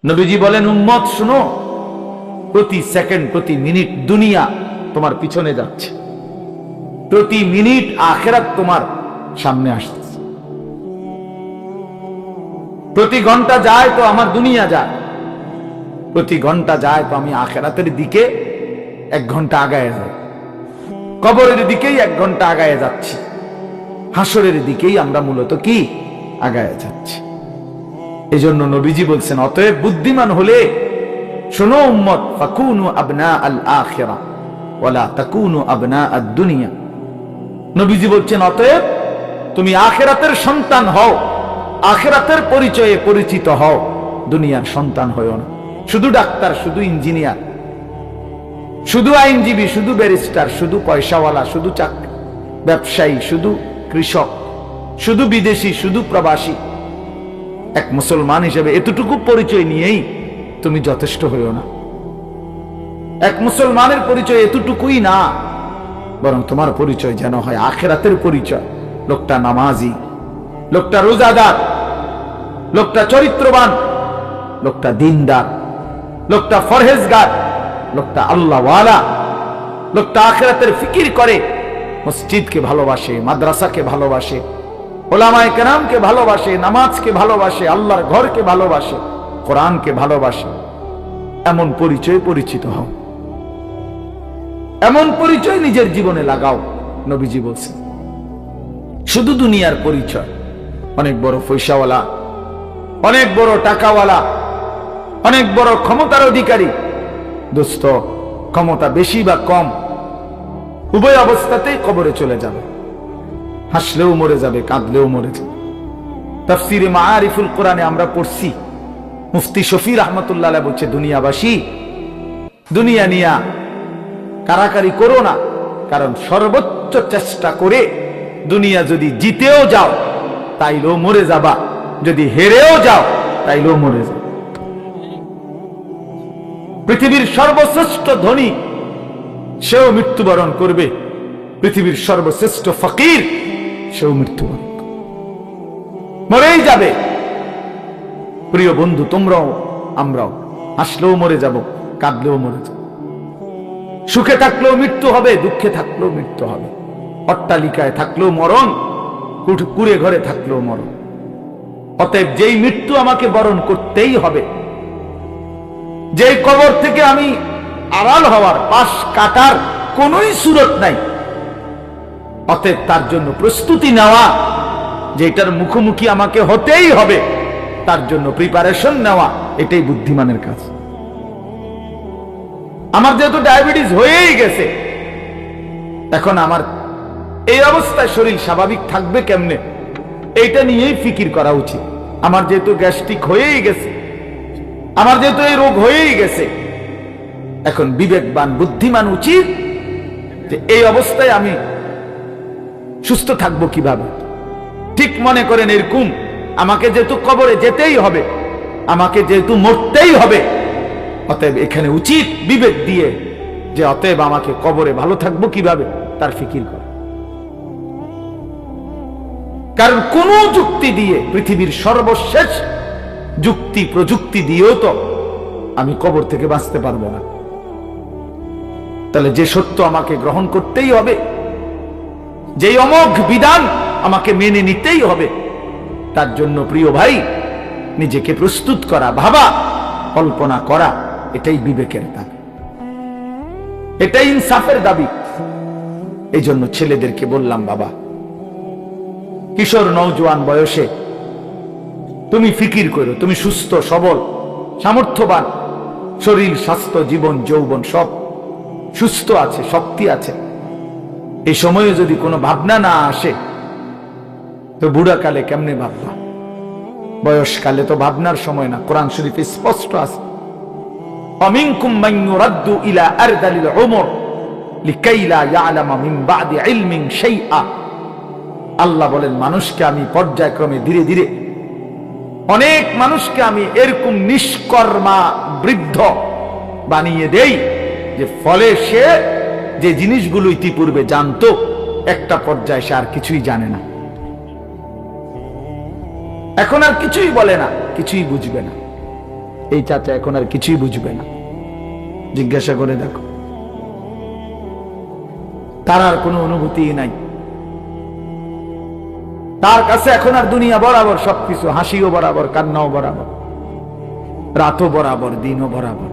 নবীজি বলেন, উম্মত শুনো, প্রতি সেকেন্ড প্রতি মিনিট দুনিয়া তোমার পিছনে যাচ্ছে, প্রতি মিনিট আখিরাত তোমার সামনে আসতেছে। প্রতি ঘন্টা যায় তো আমার দুনিয়া যায়, প্রতি ঘন্টা যায় তো আমি আখিরাতের দিকে 1 ঘন্টা আগায় যাই, কবরের দিকেই 1 ঘন্টা আগায় যাচ্ছি, হাসরের দিকেই আমরা মূলত কি আগায় যাচ্ছি। এই জন্য নবীজি বলছেন, অতএব বুদ্ধিমান হলে শোনো উম্মত, ফাকুনু আবনা আল আখিরা ওয়ালা তাকুনু আবনা আদ দুনিয়া। নবীজি বলছেন, অতএব তুমি আখিরাতের সন্তান হও, আখিরাতের পরিচয়ে পরিচিত হও, দুনিয়ার সন্তান হও না। শুধু ডাক্তার, শুধু ইঞ্জিনিয়ার, শুধু আইনজীবী, শুধু ব্যারিস্টার, শুধু পয়সাওয়ালা, শুধু চাকরি ব্যবসায়ী, শুধু কৃষক, শুধু বিদেশি, শুধু প্রবাসী, এক মুসলমান হিসেবে এতটুকু পরিচয় নিয়েই তুমি যথেষ্ট হইও না। এক মুসলমানের পরিচয় এতটুকুই না, বরং তোমার পরিচয় যেন হয় আখিরাতের পরিচয়। লোকটা নামাজি, লোকটা রোজাদার, লোকটা চরিত্রবান, লোকটা দিনদার, লোকটা ফরহেজগার, লোকটা আল্লাহওয়ালা, লোকটা আখিরাতের ফিকির করে, মসজিদকে ভালোবাসে, মাদ্রাসাকে ভালোবাসে, ওলামায়ে কেরামকে ভালোবাসে, নামাজকে ভালোবাসে, আল্লাহর ঘরকে ভালোবাসে, কোরআনকে ভালোবাসে। এমন পরিচয় পরিচিত হও, এমন পরিচয় নিজের জীবনে লাগাও। নবীজি বলছেন, শুধু দুনিয়ার পরিচয়, অনেক বড় পয়সাওয়ালা, অনেক বড় টাকাওয়ালা, অনেক বড় ক্ষমতার অধিকারী, দোস্ত ক্ষমতা বেশি বা কম উভয় অবস্থাতেই কবরে চলে যাবে, হাসলেও মরে যাবে, কাঁদলেও মরে যাবে। তাফসিরে মাআরিফুল কোরআনে আমরা পড়ছি, মুফতি শফি রহমতুল্লাহ আলাইহি বলছে, দুনিয়াবাসী, দুনিয়া নিয়া কারাকারি করো না, কারণ সর্বোচ্চ চেষ্টা করে দুনিয়া যদি জিতেও যাও তাইলেও মরে যাবা, যদি হেরেও যাও তাইলেও মরে যাবে। পৃথিবীর সর্বশ্রেষ্ঠ ধনী সেও মৃত্যুবরণ করবে, পৃথিবীর সর্বশ্রেষ্ঠ ফকির সেও মৃত্যুবরণ করবে, মরেই যাবে। প্রিয় বন্ধু, তোমরাও আমরাও হাসলেও মরে যাব, কাঁদলেও মরে যাব, সুখে থাকলেও মৃত্যু হবে, দুঃখে থাকলেও মৃত্যু হবে, অট্টালিকায় থাকলেও মরণ, কুড়ে ঘরে থাকলেও মরণ। অতএব যেই মৃত্যু আমাকে বরণ করতেই হবে, যেই কবর থেকে আমি আড়াল হওয়ার, পাশ কাটার কোনই সুরত নাই, অতএব তার জন্য প্রস্তুতি নেওয়া, যেটার মুখোমুখি আমাকে হতেই হবে, তার জন্য প্রিপারেশন নেওয়া, এটাই বুদ্ধিমানের কাজ। আমার যেহেতু ডায়াবেটিস হয়েই গেছে, এখন আমার এই অবস্থায় শরীর স্বাভাবিক থাকবে কেমনে, এইটা নিয়েই ফিকির করা উচিত। আমার যেহেতু গ্যাস্ট্রিক হয়েই গেছে, আমার যেহেতু এই রোগ হয়েই গেছে, এখন বিবেকবান বুদ্ধিমান উচিত যে এই অবস্থায় আমি সুস্থ থাকবো কিভাবে। ঠিক মনে করেন এরকম, আমাকে যেহেতু কবরে যেতেই হবে, আমাকে যেহেতু মরতেই হবে, অতএব এখানে উচিত বিবেক দিয়ে যে অতএব আমাকে কবরে ভালো থাকবো কিভাবে তার ফিকির করে। কারণ কোন যুক্তি দিয়ে, পৃথিবীর সর্বশেষ যুক্তি প্রযুক্তি দিয়েও তো আমি কবর থেকে বাঁচতে পারবো না। তাহলে যে সত্য আমাকে গ্রহণ করতেই হবে, যে অমোঘ বিধান আমাকে মেনে নিতেই হবে, তার জন্য প্রিয় ভাই নিজেকে প্রস্তুত করা, ভাবা, কল্পনা করা, এটাই বিবেকের দাবি, এটাই ইনসাফের দাবি। এই জন্য ছেলেদেরকে বললাম, বাবা, কিশোর নওজোয়ান বয়সে তুমি ফিকির করো, তুমি সুস্থ সবল সামর্থ্যবান, শরীর স্বাস্থ্য জীবন যৌবন সব সুস্থ আছে, শক্তি আছে, এই সময়ে যদি কোনো ভাবনা না আসে তো বুড়াকালে কেমনে ভাববা? বয়সকালে তো ভাবনার সময় না। কোরআন শরীফে স্পষ্ট আছে, আমিনকুম মান ইউরাদ্দু ইলা আরদালিল উমর লিকাই লা ইয়ালামা মিন বাদি ইলমিন শাইআ। আল্লাহ বলেন, মানুষকে আমি পর্যায়ক্রমে ধীরে ধীরে, অনেক মানুষকে আমি এরকম নিষ্কর্মা বৃদ্ধ বানিয়ে দেই যে ফলে সে যে জিনিসগুলো ইতিপূর্বে জানতো, একটা পর্যায়ে সে আর কিছুই জানে না, এখন আর কিছুই বলে না, কিছুই বুঝবে না। এই চাচা এখন আর কিছুই বুঝবে না, জিজ্ঞাসা করে দেখো। তার আর কোনো অনুভূতি নাই, তার কাছে এখন আর দুনিয়া বরাবর, সবকিছু, হাসিও বরাবর, কান্নাও বরাবর, রাতও বরাবর, দিনও বরাবর,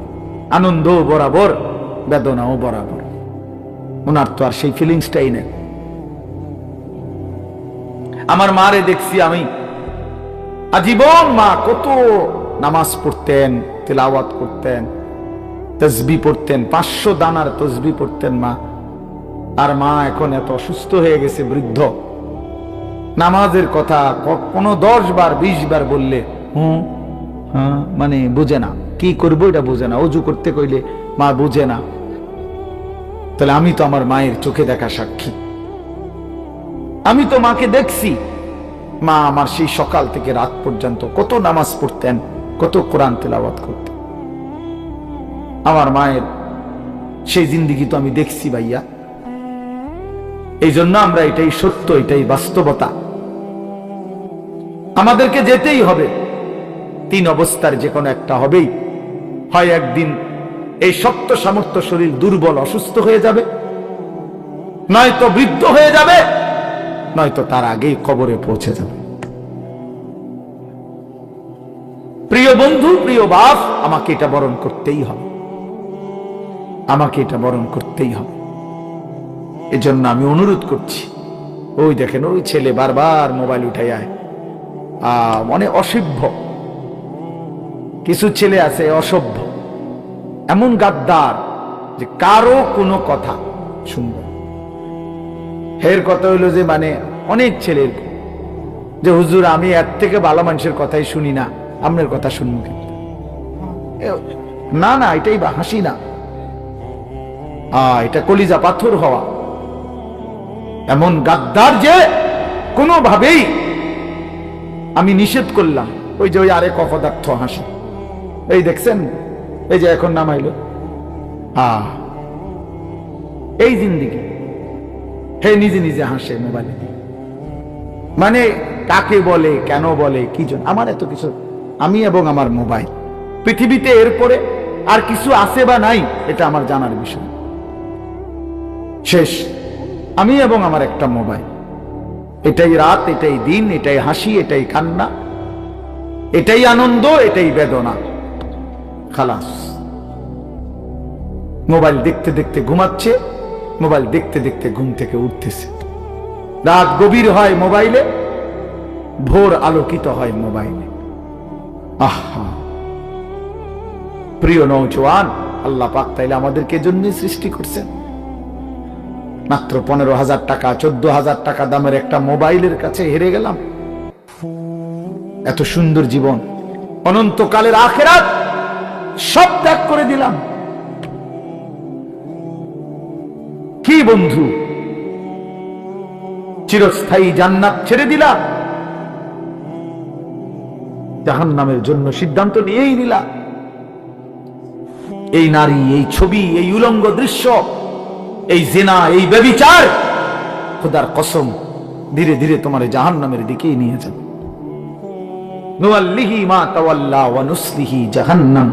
আনন্দও বরাবর, বেদনাও বরাবর। ওনার তো আর সেই ফিলিংসটাই নেই। আমার মারে দেখছি আমি আজীবন, মা কত নামাজ পড়তেন, তিলাওয়াত করতেন, তাসবিহ পড়তেন, 500 দানার তাসবিহ পড়তেন মা। আর মা এখন এত অসুস্থ হয়ে গেছে, বৃদ্ধ। নামাজের কথা কোনো 10 বার 20 বার বললে হ্যাঁ মানে বুঝে না, কি করবো এটা বুঝে না। অজু করতে কইলে মা বুঝে না। তাহলে আমি তো আমার মায়ের চোখে দেখা সাক্ষী, আমি তো মাকে দেখছি। মা আমার সেই সকাল থেকে রাত পর্যন্ত কত নামাজ পড়তেন, কত কোরআন তেলাওয়াত করতেন। আমার মায়ের সেই জিন্দেগি তো আমি দেখছি ভাইয়া। এই জন্য আমরা, এটাই সত্য, এটাই বাস্তবতা, আমাদেরকে যেতেই হবে। 3 অবস্থার যে কোনো একটা হবেই। হয় একদিন এই শক্ত সামর্থ্য শরীর দুর্বল, অসুস্থ হয়ে যাবে, নয়তো বৃদ্ধ হয়ে যাবে, নয়তো তার আগেই কবরে পৌঁছে যাবে। প্রিয় বন্ধু, প্রিয় বাপ, আমাকে এটা বরণ করতেই হবে, আমাকে এটা বরণ করতেই হবে। এজন্য আমি অনুরোধ করছি, ওই দেখেন ওই ছেলে বারবার মোবাইল উঠাই আয়, মানে অসভ্য কিছু ছেলে আছে, অসভ্য, এমন গাদ্দার যে কারো কোনো কথা শুনবে। এর কথা হইলো যে মানে অনেক ছেলের যে হুজুর আমি এর থেকে ভালো মানুষের কথাই শুনি না, আপনার কথা শুনবো কিন্তু না, না এটাই বা হাসি না, এটা কলিজা পাথর হওয়া। এমন গাদ্দার যে কোনোভাবেই আমি নিষেধ করলাম। ওই যে ওই আরেক অপদার্থ হাসি, এই দেখছেন, এই যে এখন নামাইলো, এই জিন্দিগি, হে নিজে নিজে হাসে মোবাইলে। মানে কাকে বলে, কেন বলে, কি জন্য, আমার এত কিছু, আমি এবং আমার মোবাইল, পৃথিবীতে এরপরে আর কিছু আছে বা নাই এটা আমার জানার বিষয়। শেষ, আমি এবং আমার একটা মোবাইল, এটাই রাত, এটাই দিন, এটাই হাসি, এটাই কান্না, এটাই আনন্দ, এটাই বেদনা, খালাস। মোবাইল দেখতে দেখতে ঘুমাচ্ছে, মোবাইল দেখতে দেখতে ঘুম থেকে উঠতেছে। রাত গভীর হয় মোবাইলে, ভোর আলোকিত হয় মোবাইলে। আহা প্রিয় নওজওয়ান, আল্লাহ পাক তাইলে আমাদেরকে জন্য সৃষ্টি করছেন। মাত্র 15,000 টাকা 14,000 টাকা দামের একটা মোবাইলের কাছে হেরে গেলাম। এত সুন্দর জীবন, অনন্তকালের আখিরাত সব ত্যাগ করে দিলাম। কি বন্ধু, চিরস্থায়ী জান্নাত ছেড়ে দিলাম, জাহান্নামের জন্য সিদ্ধান্ত নিয়েই নিলাম। এই নারী, এই ছবি, এই উলঙ্গ দৃশ্য, এই জিনা, এই ব্যভিচার, খোদার কসম ধীরে ধীরে তোমার জাহান্নামের দিকেই নিয়ে যাবে। নুওয়াল্লিহি মা তাওয়াল্লা ওয়া নুসলিহি জাহান্নাম।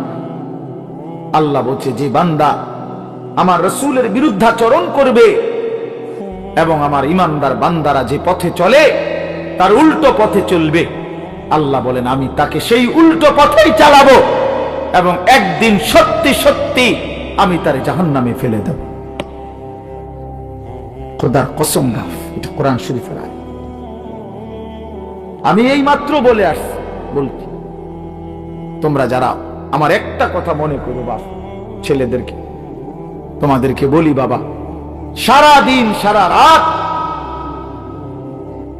আল্লাহ বলছে, যে বান্দা আমার রাসূলের বিরুদ্ধাচরণ করবে এবং আমার ঈমানদার বান্দারা যে পথে চলে তার উল্টো পথে চলবে, আল্লাহ বলেন আমি তাকে সেই উল্টো পথেই চালাবো এবং একদিন সত্যি সত্যি আমি তার জাহান্নামে ফেলে দেব। খোদার কসম, এটা কোরআন শরীফের আয়াত। আমি এই মাত্র বলে আসছি, বলছি তোমরা যারা আমার একটা কথা মনে করো, বাপ ছেলেদেরকে তোমাদেরকে বলি, বাবা সারা দিন সারা রাত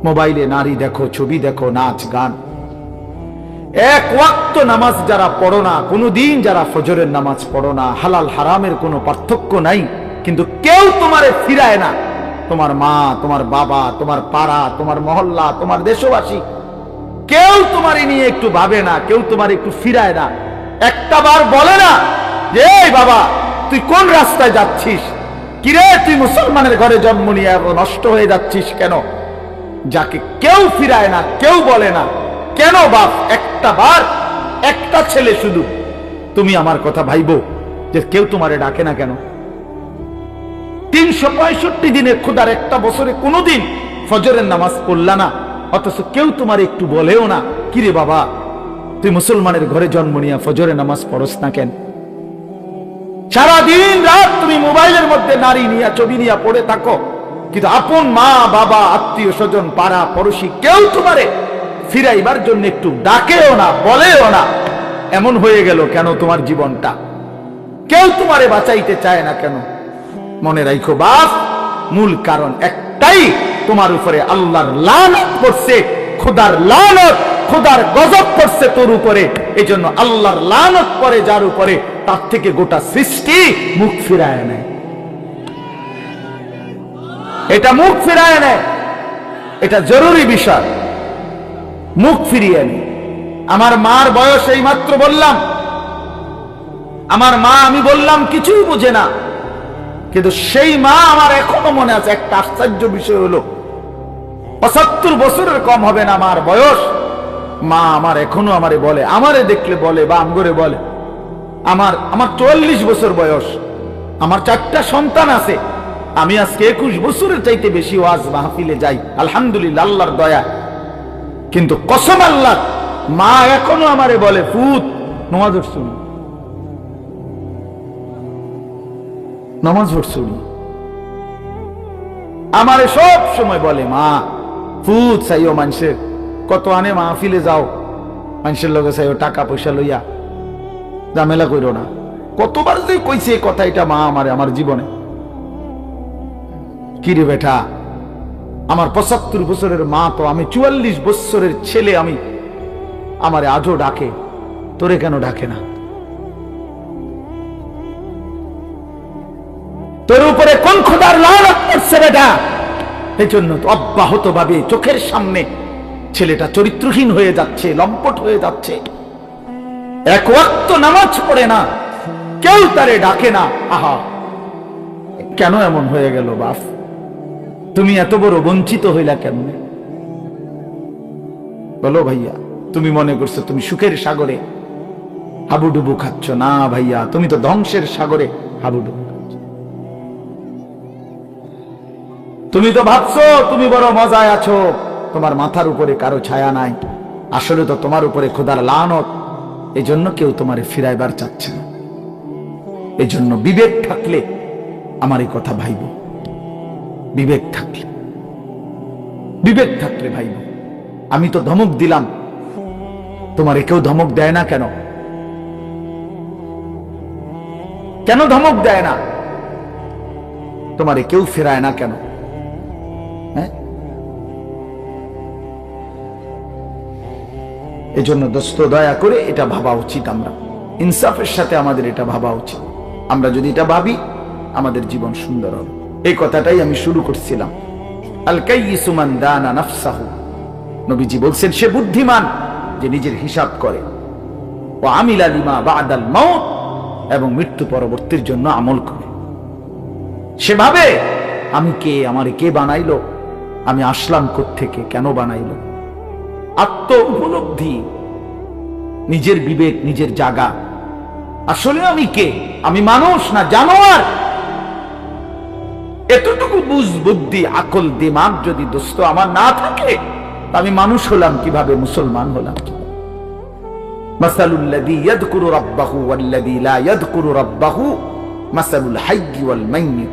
মোবাইলে নারী দেখো, ছবি দেখো, নাচ গান, এক ওয়াক্ত নামাজ যারা পড়ো না, কোনদিন যারা ফজরের নামাজ পড়ো না, হালাল হারামের কোনো পার্থক্য নাই, কিন্তু কেউ তোমারে ফিরায় না। তোমার মা, তোমার বাবা, তোমার পাড়া, তোমার মহল্লা, তোমার দেশবাসী, কেউ তোমার নিয়ে একটু ভাবে না, কেউ তোমার একটু ফিরায় না, একটা বার বলে না যে এই বাবা তুই কোন রাস্তায় যাচ্ছিস, কিরে তুই মুসলমানের ঘরে জন্ম নিয়ে নষ্ট হয়ে যাচ্ছিস কেন? যাকে কেউ ফিরায় না, কেউ বলে না, কেন বাপ? একটা বার একটা ছেলে শুধু তুমি আমার কথা ভাইবো যে কেউ তোমারে ডাকে না কেন? 365 দিনে খোদার একটা বছরে কোনোদিন ফজরের নামাজ পড়লা না, অথচ কেউ তোমার একটু বলেও না কিরে বাবা তুই মুসলমানের ঘরে জন্ম নিয়া ফজরের নামাজ পড়স না কেন? সারাদিন রাত তুমি মোবাইলের মধ্যে নারী নিয়া ছবি নিয়া পড়ে থাকো, কিন্তু আপন মা বাবা আত্মীয় স্বজন পাড়া পড়োশি কেউ তোমারে ফিরাইবার জন্য একটু ডাকেও না, বলেও না। এমন হয়ে গেল কেন তোমার জীবনটা? কেউ তোমারে বাঁচাইতে চায় না কেন? মনে রাখো বাপ, মূল কারণ একটাই, তোমার উপরে আল্লাহর লানত পড়ছে, খোদার লানত, খোদার গজব পড়ছে তোর উপরে। এই জন্য আল্লাহর লানত পড়ে যার উপরে, তার থেকে গোটা সৃষ্টি মুখ ফিরায় নেয়। এটা মুখ ফিরায় নেয়, এটা জরুরি বিষয়, মুখ ফিরিয়ে নেয়। আমার মার বয়স এই মাত্র বললাম, আমার মা আমি বললাম কিছুই বুঝে না, কিন্তু সেই মা আমার এখনো মনে আছে। একটা আশ্চর্য বিষয় হলো 75 বছরের কম হবে না আমার বয়স, মা আমার এখনো আমারে বলে, আমারে দেখলে বলে বা আমগরে বলে, আমার 44 বছর বয়স, আমার 4টা সন্তান আছে, আমি আজকে 21 বছরের চাইতে বেশি ওয়াজ মাহফিলে যাই আলহামদুলিল্লাহ আল্লাহর দয়া। কিন্তু কসম আল্লাহ, মা এখনো আমারে বলে ফুত নামাজ পড়ছুনি, নামাজ পড়ছুনি। আমারে সব সময় বলে মা ফুত চাইও মানুষের, কত আনে মাহফিলে যাও, মানুষের লগে চাইও টাকা পয়সা লইয়া, ঝামেলা কইরো না। কতবার যে কইছে এই কথা এটা মা আমারে আমার জীবনে। কিরে বেটা, আমার 75 বছরের মা তো, আমি 44 বছরের ছেলে, আমি আমারে আজও ডাকে, তোরে কেন ডাকে না? তোর উপরে কোন খোদার লানত পড়ছে বেটা? এই জন্য তো অব্যাহত ভাবে চোখের সামনে ছেলেটা চরিত্রহীন হয়ে যাচ্ছে, লম্পট হয়ে যাচ্ছে, এক ওয়াক্ত নামাজ পড়ে না, কেউ তারে ডাকে না। আহা, কেন এমন হয়ে গেল বাপ? তুমি এত বড় বঞ্চিত হইলা কেমনে বলো ভাইয়া? তুমি মনে করছো তুমি সুখের সাগরে হাবুডুবু খাচ্ছ? না ভাইয়া, তুমি তো ধ্বংসের সাগরে হাবুডুবু খাচ্ছ। তুমি তো ভাবছো তুমি বড় মজায় আছো, তোমার মাথার উপরে কারো ছায়া নাই। আসলে তো তোমার উপরে খোদার লানত, এই জন্য কেউ তোমারে ফিরাইবার চাচ্ছে না। এই জন্য বিবেক থাকলে আমার এই কথা ভাইব, বিবেক থাকলে, বিবেক থাকলে ভাইব। আমি তো ধমক দিলাম, তোমারে কেউ ধমক দেয় না কেন? কেন ধমক দেয় না? তোমারে কেউ ফেরায় না কেন? হ্যাঁ, এই জন্য দোস্ত দয়া করে এটা ভাবা উচিত, আমরা ইনসাফের সাথে আমাদের এটা ভাবা উচিত। আমরা যদি এটা ভাবি আমাদের জীবন সুন্দর হবে। এই কথাটাই আমি শুরু করছিলাম। আল কাইয়িসু মান দানা নাফসাহু, নবীজি বলছেন সে বুদ্ধিমান যে নিজের হিসাব করে, ও আমিলা লিমা বাদাল মাউত, এবং মৃত্যু পরবর্তীর জন্য আমল করে। সেভাবে আমি কে, আমারে কে বানাইলো, আমি আসলাম কোত্থেকে, কেন বানাইলো, আত্ম উপলব্ধি, নিজের বিবেক, নিজের জাগা। আসলে আমি কে? আমি মানুষ না জানোয়ার? এতটুকু বুঝ বুদ্ধি আকল দিমাগ যদি দোস্ত আমার না থাকে, আমি মানুষ হলাম কিভাবে, মুসলমান হলাম কিভাবে? মাসালুল লাযী ইয়াযকুরু রাব্বাহু ওয়াল্লাযী লা ইয়াযকুরু রাব্বাহু মাসালুল হাইয়্যি ওয়াল মাইয়্যিত।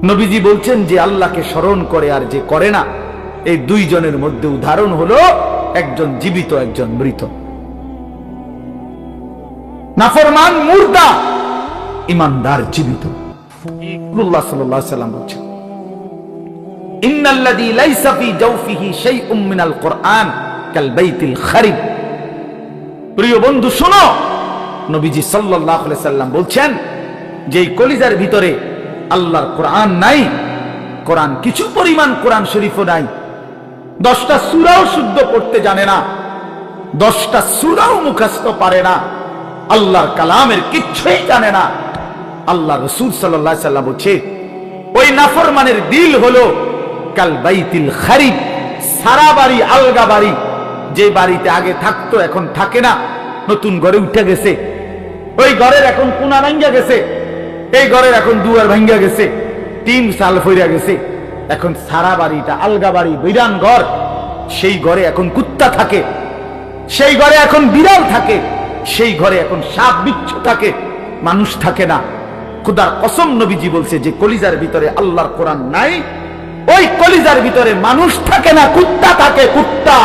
নবীজি বলছেন যে আল্লাহকে স্মরণ করে আর যে করে না, এই দুইজনের মধ্যে উদাহরণ হলো একজন জীবিত, একজন মৃত। নাফরমান মুর্দা, ইমানদার জীবিত। রাসূলুল্লাহ সাল্লাল্লাহু আলাইহি ওয়াসাল্লাম বলেছেন, ইন্নাল্লাযী লাইসা ফী জাওফিহি শাইউম মিনাল কুরআন কাল বাইতিল খারিব। প্রিয় বন্ধু শোনো, নবীজি সাল্লাল্লাহু আলাইহি ওয়াসাল্লাম বলছেন যে এই কলিজার ভিতরে আল্লাহর কোরআন নাই, কোরআন কিছু পরিমাণ কোরআন শরীফও নাই, 10টা সূরাও শুদ্ধ পড়তে জানে না, 10টা সূরাও মুখস্থ পারে না, আল্লাহর কালামের কিচ্ছুই জানে না। আল্লাহ রাসূল সাল্লাল্লাহু আলাইহি ওয়াসাল্লাম বলছে ওই নাফরমানের দিল হলো কাল বাইতিল খারিব, সারা বাড়ি, আলগা বাড়ি, যে বাড়িতে আগে থাকতো এখন থাকে না, নতুন ঘরে উঠে গেছে, ওই ঘরের এখন কোনা ভাঙ্গা গেছে, এই ঘরের এখন দুয়ার ভাঙ্গা গেছে, টিন সাল ফইরা গেছে, এখন সারা বাড়িটা আলগা বাড়ি, বিরান ঘর। সেই ঘরে এখন কুত্তা থাকে, সেই ঘরে এখন বিড়াল থাকে, সেই ঘরে এখন সাপ বিচ্ছু থাকে, মানুষ থাকে না। খোদার কসম, নবীজি বলছে যে কলিজার ভিতরে আল্লাহর কোরআন নাই, ওই কলিজার ভিতরে মানুষ থাকে না, কুত্তা থাকে, কুত্তা।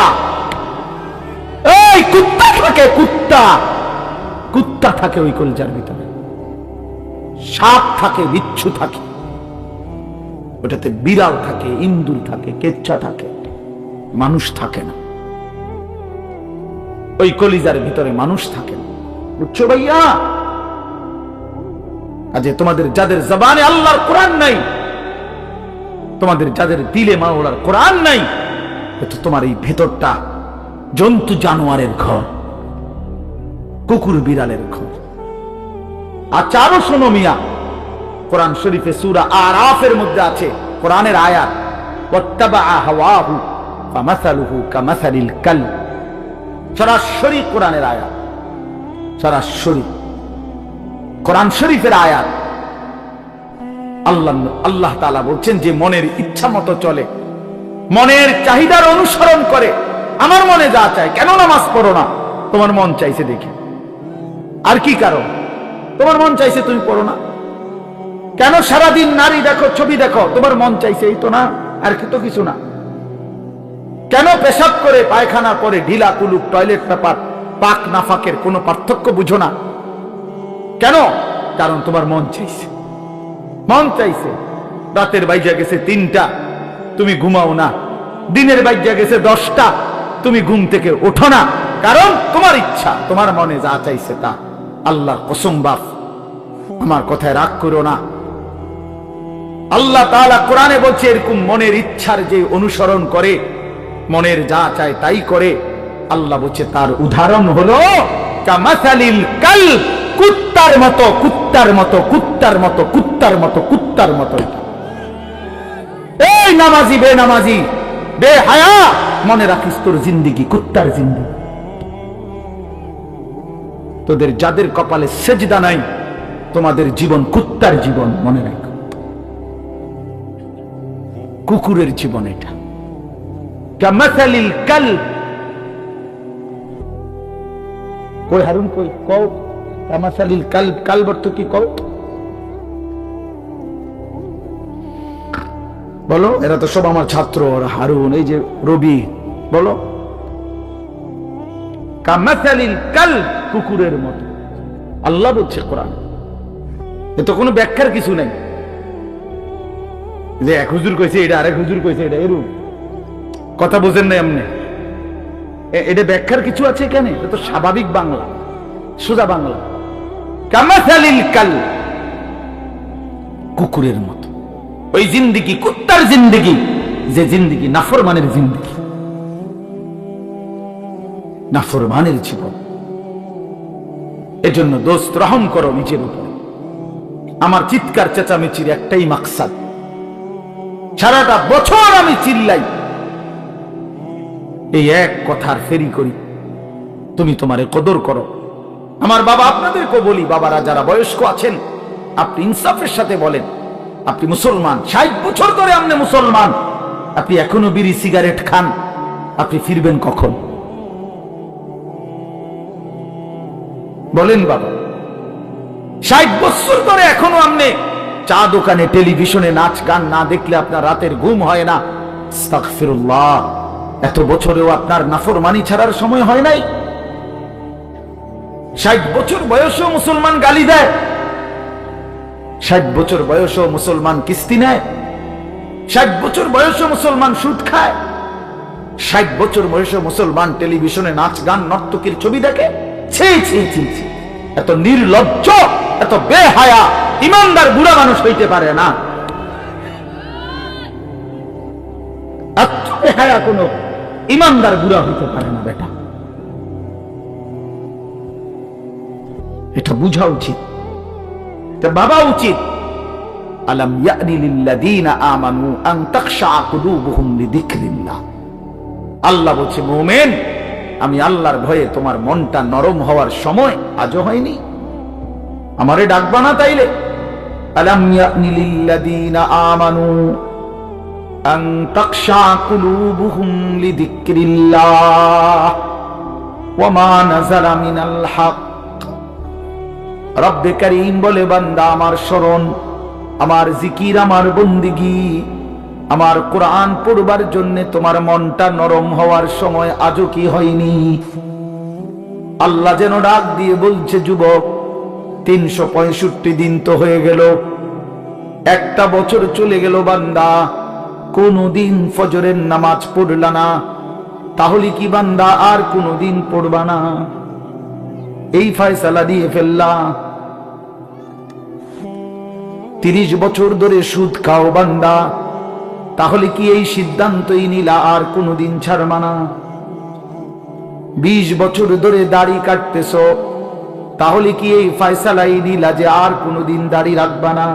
এই কুত্তা থাকে, কুত্তা, কুত্তা থাকে ওই কলিজার ভিতরে, সাপ থাকে, বিচ্ছু থাকে, ওটাতে বিড়াল থাকে, ইন্দুর থাকে, কেচ্ছা থাকে, মানুষ থাকে না। ওই কলিজার ভিতরে মানুষ থাকে না, বুঝছো ভাইয়া? আজ তোমাদের যাদের জবানে আল্লাহর কোরআন নাই, তোমাদের যাদের দিলে মাওলার কোরআন নাই, তো তোমার এই ভেতরটা জন্তু জানোয়ারের ঘর, কুকুর বিড়ালের ঘর। আচ্ছা আরো শোনো মিয়া, কোরআন শরীফে সূরা আরাফের মধ্যে আছে কোরআনের আয়াত, ওয়াত্তাবা হাওয়াহু ফামাসালুহু কামাসালিল কালব। সরাসরি কোরআনের আয়াত, সরাসরি কোরআন শরীফের আয়াত। আল্লাহ তাআলা বলছেন যে মনের ইচ্ছা মতো চলে, মনের চাহিদার অনুসরণ করে, আমার মনে যা চায়। কেন নামাজ পড়ো না? তোমার মন চাইছে দেখে। আর কি কারণ? তোমার মন চাইছে, তুমি পড়ো না কেন? সারাদিন নারী দেখো, ছবি দেখো, তোমার মন চাইছে, এই তো না, আর কি তো কিছু না। কেন পেশাব করে, পায়খানা করে, ঢিলা কুলুক, টয়লেট পেপার, পাক নাফাকের কোনো পার্থক্য বুঝো না কেন? কারণ তোমার মন চাইছে, মন চাইছে। রাতের বাইজা গেছে 3টা, তুমি ঘুমাও না। দিনের বাইজা গেছে 10টা, তুমি ঘুম থেকে ওঠো না, কারণ তোমার ইচ্ছা, তোমার মনে যা চাইছে তা। আল্লাহর কসম বাপ, আমার কথায় রাগ করো না। আল্লাহ তাআলা কোরআনে বলছে এরকম মনের ইচ্ছার যে অনুসরণ করে, মনের যা চায় তাই করে, আল্লাহ বলছে তার উদাহরণ হলো কামাসালিল কালব, কুত্তার মতো, কুত্তার মতো, কুত্তার মতো, কুত্তার মতো, কুত্তার মতো। এই নামাজি বেনামাজি বেহায়া, মনে রাখিস তোর জিন্দেগি কুত্তার জিন্দেগি। তোদের যাদের কপালে সেজদা নাই, তোমাদের জীবন কুত্তার জীবন, মনে রাখো, কুকুরের জীবন এটা। কামাসালিল কালব। কই হারুন, কই কও কামাসালিল কালব, কালব অর্থ কি কও? বলো, এরা তো সব আমার ছাত্র, হারুন, এই যে রবি, বলো। কামাসালিল কালব, কুকুরের মতো আল্লাহ বলছে কোরআন। এ তো কোনো ব্যাখ্যার কিছু নাই যে এক হুজুর কইছে এটা, আরেক হুজুর কইছে এটা, এরকম কথা বোঝেন না এমনি। এটা ব্যাখ্যার কিছু আছে এখানে? এটা তো স্বাভাবিক বাংলা, সোজা বাংলা। কামাসালিল কালব, কুকুরের মতো। ওই জিন্দেগি কুত্তার জিন্দেগি, যে জিন্দেগি নাফরমানের জিন্দেগি, নাফরমানের জীবন। এজন্য দোস্ত, রহম করো নিজের উপরে। আমার চিৎকার চেঁচামেচির একটাই মাকসাদ, সারাটা বছর আমি চিল্লাই, এই এক কথার ফেরি করি, তুমি তোমারে কদর করো। আমার বাবা, আপনাদেরকে বলি, বাবারা যারা বয়স্ক আছেন, আপনি ইনসাফের সাথে বলেন, আপনি মুসলমান, 60 বছর ধরে আপনি মুসলমান, আপনি এখনো বিড়ি সিগারেট খান, আপনি ফিরবেন কখন? বলেন বাবা, 60 বছর ধরে এখনো আপনি চা দোকানে, টেলিভিশনে নাচ গান না দেখলে আপনার রাতের ঘুম হয় না। আস্তাগফিরুল্লাহ, এত বছরেও আপনার নাফরমানি ছাড়ার সময় হয় নাই? 60 বছর বয়সেও মুসলমান গালি দেয়, 60 বছর বয়সেও মুসলমান কিস্তি নেয়, 60 বছর বয়সেও মুসলমান সুদ খায়, 60 বছর বয়সেও মুসলমান টেলিভিশনে নাচ গান নর্তকীর ছবি দেখে। ছি ছি ছি ছি, এত নির্লজ্জ, এত বেহায়া ইমানদার বুড়া মানুষ হইতে পারে না। এত বেহায়া কোন ইমানদার বুড়া হইতে পারে না বেটা। এটা বুঝা উচিত, এটা ভাবা উচিত। আলাম ইয়ানি লিল্লাযীনা আমানু আন তাখশা কুলুবুহুম লিযিকরিল্লাহ। আল্লাহ বলছে, মুমিন, আমি আল্লাহর ভয়ে তোমার মনটা নরম হওয়ার সময় আজও হয়নি? আমারে ডাকবা না তাইলে? আলাম ইয়ানি লিল্লাযীনা আমানু আন তাখশা কুলুবুহুম লিযিকরিল্লাহ ওয়া মা নাযালা মিনাল হক। রব্বে কারীম বলে, বান্দা আমার স্মরণ, আমার জিকির, আমার বন্দিগি, আমার কোরআন পড়বার জন্য তোমার মনটা নরম হওয়ার সময় আজও কি হয়নি? আল্লাহ যেন ডাক দিয়ে বলছে, যুবক 365 দিন তো হয়ে গেল, একটা বছর চলে গেল, বান্দা কোনদিন ফজরের নামাজ পড়লা না, তাহলে কি বান্দা আর কোনদিন পড়বা না? এই ফয়সালা দিয়ে ফেললা। 30 বছর ধরে সুদ খাও বান্দা, তাহলে কি এই সিদ্ধান্তই নিলা আর কোনদিন ছাড়বা না? 20 বছর ধরে দাড়ি কাটতেছ, তাহলে কি এই ফয়সালাই নিলা যে আর কোনদিন দাড়ি রাখবা না?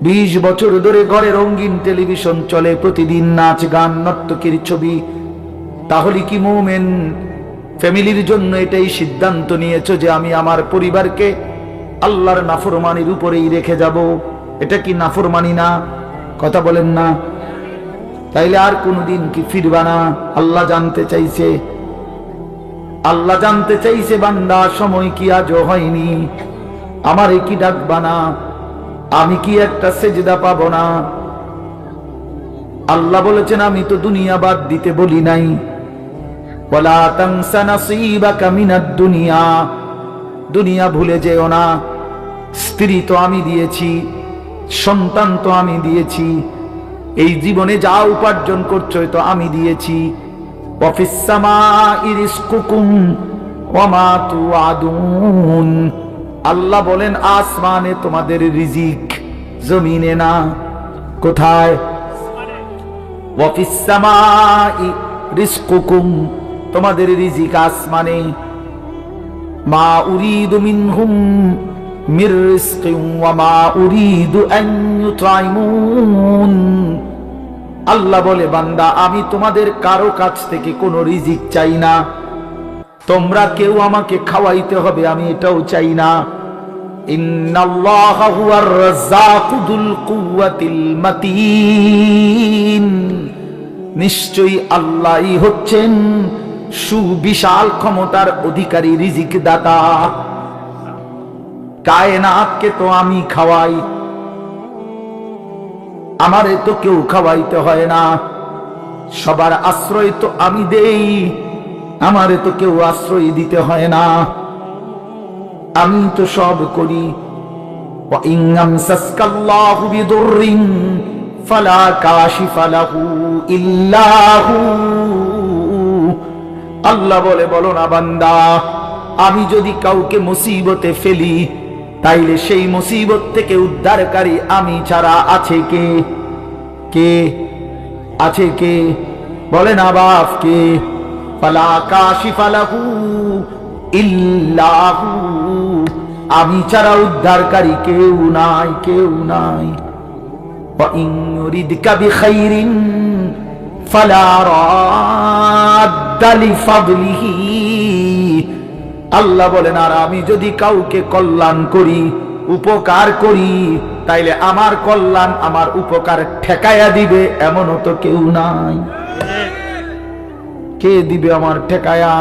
20 বছর ধরে ঘরে রঙিন টেলিভিশন চলে, প্রতিদিন নাচ গান নর্তকীর ছবি, তাহলে কি মুমিন ফ্যামিলির জন্য এটাই সিদ্ধান্ত নিয়েছো যে আমি আমার পরিবারকে আল্লাহর নাফরমানির উপরেই রেখে যাব? এটা কি নাফরমানি না? কথা বলেন না? তাইলে আর কোনদিন কি ফিরবা না? আল্লাহ জানতে চাইছে, আল্লাহ জানতে চাইছে, বান্দা সময় কি আজও হয়নি? আমারে কি ডাকবা না? আমি কি একটা সেজদা পাবো না? আল্লাহ বলেছেন, আমি তো দুনিয়া বাদ দিতে বলি নাই, ওয়ালা তানসা নাসীবাকা মিনাদ দুনিয়া, দুনিয়া ভুলে যেও না। স্ত্রী তো আমি দিয়েছি, সন্তান তো আমি দিয়েছি, এই জীবনে যা উপার্জন করছো তো আমি দিয়েছি। ওয়া ফিস সামাই রিজকুকুম ওয়া মা তুআদুন, আল্লাহ বলেন আসমানে তোমাদের রিজিক, জমিনে না। কোথায়? ওয়া ফিস সামাই রিজকুকুম, তোমাদের রিজিক আসমানে। মা উরিদু মিনহুম মির রিজকিন ওয়া মা উরিদু আন ইউতঈমুন, আল্লাহ বলে, বান্দা আমি তোমাদের কারো কাছ থেকে কোনো রিজিক চাই না, তোমরা কেউ আমাকে খাওয়াইতে হবে আমি এটাও চাই না। ইন্নাল্লাহা হুয়ার রাজ্জাকু যুল কুওয়াতিল মাতিন, নিশ্চয়ই আল্লাহই হচ্ছেন সুবিশাল ক্ষমতার অধিকারী, রিজিক দাতা। কায়নাতকে তো আমি খাওয়াই, আমারে তো কেউ খাওয়াইতে হয় না। সবার আশ্রয় তো আমি দেই, আমারে তো কেউ আশ্রয় দিতে হয় না, আমি তো সব করি। ওয়া ইন আমসাসকাল্লাহু বিদুররিন ফালা কাশিফা লাহু ইল্লা হু, আল্লাহ বলে, বলো না বান্দা, আমি যদি কাউকে মুসিবতে ফেলি, তাইলে সেই মুসিবত থেকে উদ্ধারকারী আমি ছাড়া আছে কে? কে আছে? কে বলে না বাপ? কে? ফালা কাশিফা লাহু ইল্লা হু, আমি ছাড়া উদ্ধারকারী কেউ নাই, কেউ নাই। ওয়া ইন ইউরিদকা বিখাইরিন ফালা রাদ্দা লিফাদলিহি, আল্লাহ বলেন, আর আমি যদি কাউকে কল্যাণ করি, উপকার করি, তাইলে আমার কল্যাণ, আমার উপকার ঠেকায়া দিবে এমনও তো কেউ নাই। কে দিবে আমার ঠেকায়া?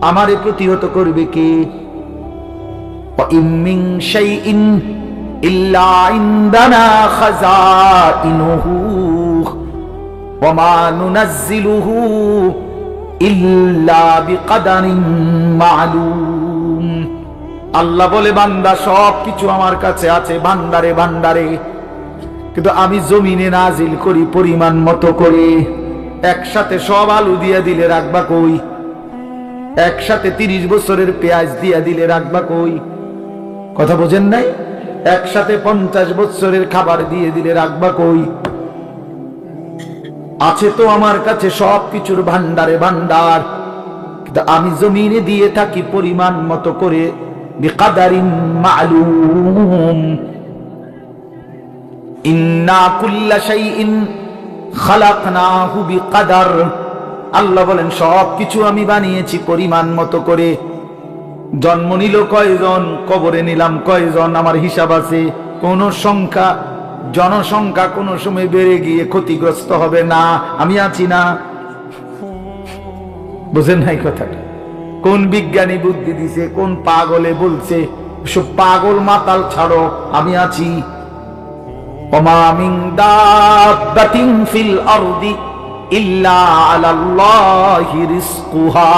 আমারে প্রতিহত করবে কে? ওয়া ইন মিন শাইইন ইল্লা ইনদানা খাযাইনুহু ওয়া মা নুনাজ্জিলুহু ইল্লা বিকদারিন মা'লুম, আল্লাহ বলে, বান্দা সব কিছু আমার কাছে আছে ভান্ডারে ভান্ডারে, কিন্তু আমি জমিনে নাজিল করি পরিমাণ মতো করে। একসাথে সব আলু দিয়ে দিলে রাখবা কই? একসাথে 30 বছরের পেঁয়াজ দিয়ে দিলে রাখবা কই? কথা বোঝেন নাই? একসাথে 50 বছরের খাবার দিয়ে দিলে রাখবা কই? আছে তো আমার কাছে সব কিছুর ভান্ডারে ভান্ডার, কিন্তু আমি জমিনে দিয়ে থাকি পরিমাণ মতো করে, বিকদারিন মা'লুম। ইন্না কুল্লা শাইইন খালাকনাহু বিকদার, আল্লাহ বলেন সব কিছু আমি বানিয়েছি পরিমাণ মতো করে। জন্ম নিল কয়জন, কবরে নিলাম কয়জন, আমার হিসাব আছে। কোন সংখ্যা, জনসংখ্যা কোন সময় বেড়ে গিয়ে ক্ষতিগ্রস্ত হবে না, আমি আছি না। বুঝেন নাই কথাটা? কোন বিজ্ঞানী বুদ্ধি দিছে, কোন পাগলে বলছে? সব পাগল মাতাল ছাড়ো, আমি আছি। ওমা মিন দাব্বাতিন ফিল আরদি ইল্লা আলাল্লাহি রিজকুহা।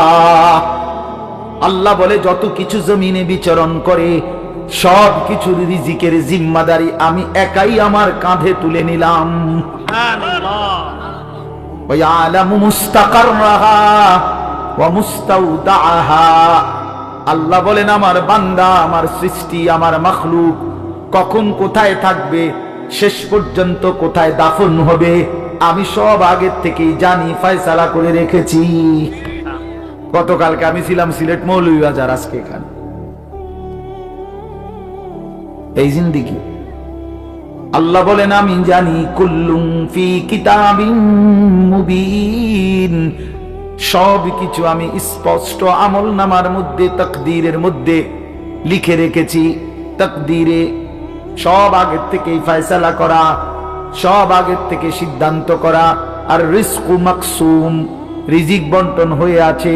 আল্লাহ বলে যত কিছু জমিনে বিচরণ করে সব কিছুর রিজিকের জিম্মাদারি আমি একাই আমার কাঁধে তুলে নিলাম। সুবহানাল্লাহ। ওয়া ইয়ালামু মুস্তাকাররাহা ওয়া মুস্তাউদাআহা। আল্লাহ বলেন আমার বান্দা, আমার সৃষ্টি, আমার মাখলুক কখন কোথায় থাকবে, শেষ পর্যন্ত কোথায় দাফন হবে, আমি সব আগের থেকেই জানি, ফয়সালা করে রেখেছি। গতকালকে আমি ছিলাম সিলেট মৌলভীবাজার, আজকে এখানে। এই জিন্দেগি আল্লাহ বলেন আমি জানি। কুল্লুম ফি কিতাবিন মুবিন। সব কিছু আমি স্পষ্ট আমলনামার মধ্যে, তাকদীরের মধ্যে লিখে রেখেছি। তাকদীরে সব আগের থেকেই ফয়সালা করা, সব আগের থেকে সিদ্ধান্ত করা। আর রিজকু মাকসুম, রিজিক বন্টন হয়ে আছে।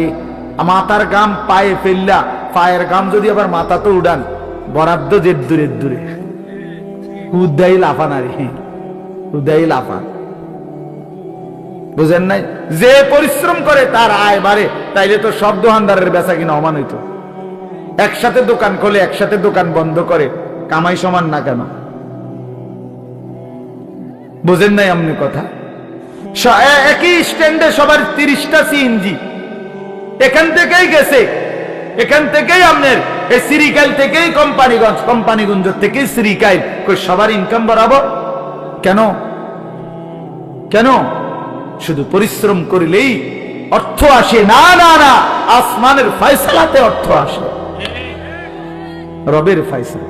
মাথার গাম পায়ে ফেললা, পায়ের গাম যদি আবার মাথা তো উড়ান, বরাদ্দ যে দূরে দূরে, উদ্দাই লাফান। আর উদ্দাই লাফান, বুঝেন নাই? যে পরিশ্রম করে তার আয় বাড়ে, তাইলে তো সব দোকানদারের বেচা কিনা সমান হইতো। একসাথে দোকান খোলে, একসাথে দোকান বন্ধ করে, কামাই সমান না কেন? বুঝেন নাই এমনি কথা? একই স্ট্যান্ডে সবার 30টা সিএনজি, এখান থেকেই গেছে, এখান থেকেই আপনার এই সিরিকাইল থেকেই কোম্পানিগঞ্জ, কোম্পানিগঞ্জ থেকেই সিরিকাইল, সবার ইনকাম বাড়াবো কেন? কেন? শুধু পরিশ্রম করলেই অর্থ আসে? না না না, আসমানের ফয়সালাতে অর্থ আসে, রবের ফয়সালা।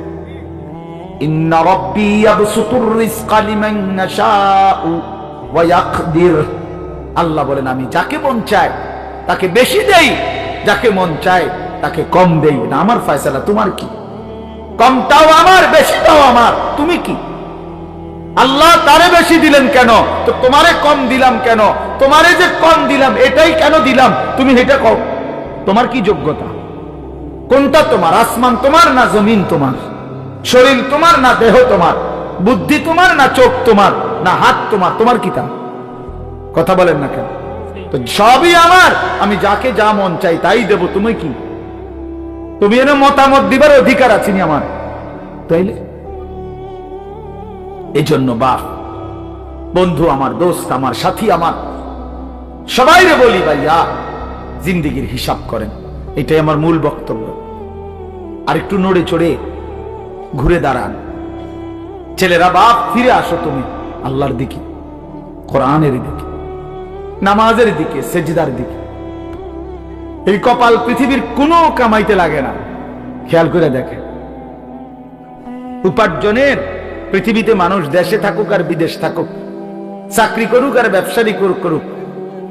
ইন্না রাব্বী ইয়াবসুতুর রিজকা লিমান ইয়াশাউ ওয়া ইয়াকদির। আল্লাহ বলেন আমি যাকে মন চায় তাকে বেশি দেই, যাকে মন চায় তাকে কম দেই না। আমার ফয়সালা, তোমার কি? কমটাও আমার, বেশিটাও আমার, তুমি কি? আল্লাহ তারে বেশি দিলেন কেন, তো তোমারে কম দিলাম কেন? তোমারে যে কম দিলাম এটাই কেন দিলাম, তুমি এটা কও। তোমার কি যোগ্যতা? কোনটা তোমার? আসমান তোমার না জমিন তোমার? শরীর তোমার না দেহ তোমার? বুদ্ধি তোমার না চোখ তোমার না হাত তোমার? তোমার কি তা? কথা বলেন না কেন? তো সবই আমার, আমি যাকে যা মন চাই তাই দেব। তুমি কি? তুমি এনে মতামত দিবার অধিকার আছে নি আমার? তাইলে এই জন্য বাপ, বন্ধু আমার, দোস্ত আমার, সাথী আমার, সবাইরে বলি ভাইয়া জিন্দেগির হিসাব করেন। এটাই আমার মূল বক্তব্য। আর একটু নড়ে চড়ে ঘুরে দাঁড়ান। ছেলেরা, বাপ ফিরে আসো তুমি আল্লাহর দিকে, কোরআনের দিকে, নামাজের দিকে, সেজদার দিকে। এই কপাল পৃথিবীর কোনো কামাইতে লাগে না। খেয়াল করে দেখে, উপার্জনের পৃথিবীতে মানুষ দেশে থাকুক আর বিদেশ থাকুক, চাকরি করুক আর ব্যবসায়ী করুক,